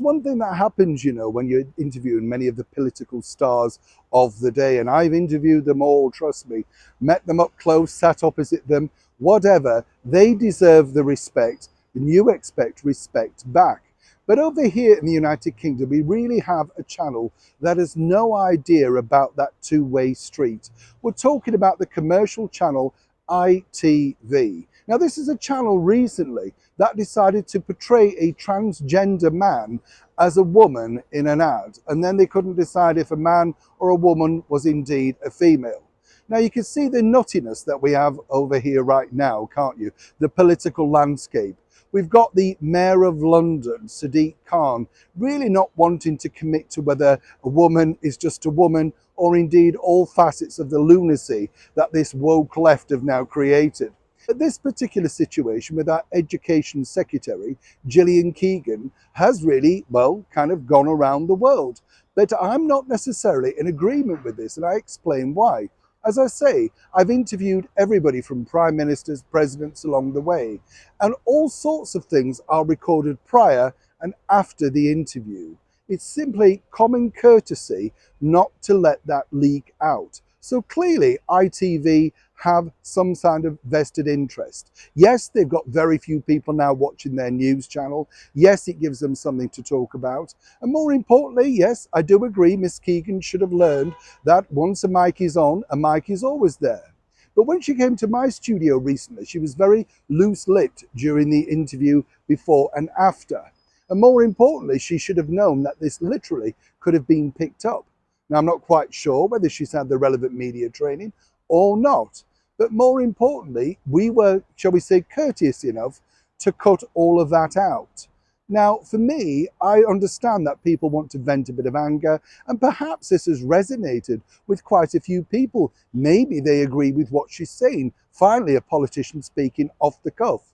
one thing that happens, you know, when you're interviewing many of the political stars of the day, and I've interviewed them all, trust me, met them up close, sat opposite them, whatever, they deserve the respect, and you expect respect back. But over here in the United Kingdom, we really have a channel that has no idea about that two-way street. We're talking about the commercial channel ITV. Now, this is a channel recently that decided to portray a transgender man as a woman in an ad, and then they couldn't decide if a man or a woman was indeed a female. Now, you can see the nuttiness that we have over here right now, can't you? The political landscape. We've got the Mayor of London, Sadiq Khan, really not wanting to commit to whether a woman is just a woman or indeed all facets of the lunacy that this woke left have now created. But this particular situation with our Education Secretary, Gillian Keegan, has really, well, kind of gone around the world. But I'm not necessarily in agreement with this, and I explain why. As I say, I've interviewed everybody from prime ministers, presidents along the way, and all sorts of things are recorded prior and after the interview. It's simply common courtesy not to let that leak out. So clearly ITV have some kind of vested interest. Yes, they've got very few people now watching their news channel. Yes, it gives them something to talk about. And more importantly, yes, I do agree Miss Keegan should have learned that once a mic is on, a mic is always there. But when she came to my studio recently, she was very loose-lipped during the interview before and after. And more importantly, she should have known that this literally could have been picked up. Now, I'm not quite sure whether she's had the relevant media training or not. But more importantly, we were, shall we say, courteous enough to cut all of that out. Now, for me, I understand that people want to vent a bit of anger, and perhaps this has resonated with quite a few people. Maybe they agree with what she's saying. Finally, a politician speaking off the cuff.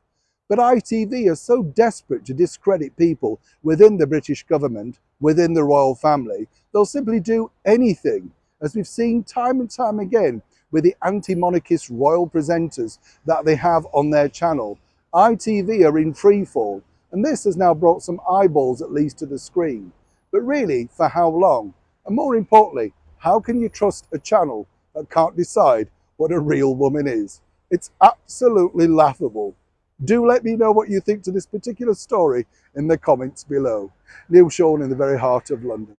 But ITV are so desperate to discredit people within the British government, within the royal family, they'll simply do anything, as we've seen time and time again with the anti-monarchist royal presenters that they have on their channel. ITV are in free fall, and this has now brought some eyeballs at least to the screen. But really, for how long? And more importantly, how can you trust a channel that can't decide what a real woman is? It's absolutely laughable. Do let me know what you think to this particular story in the comments below. Neil Sean in the very heart of London.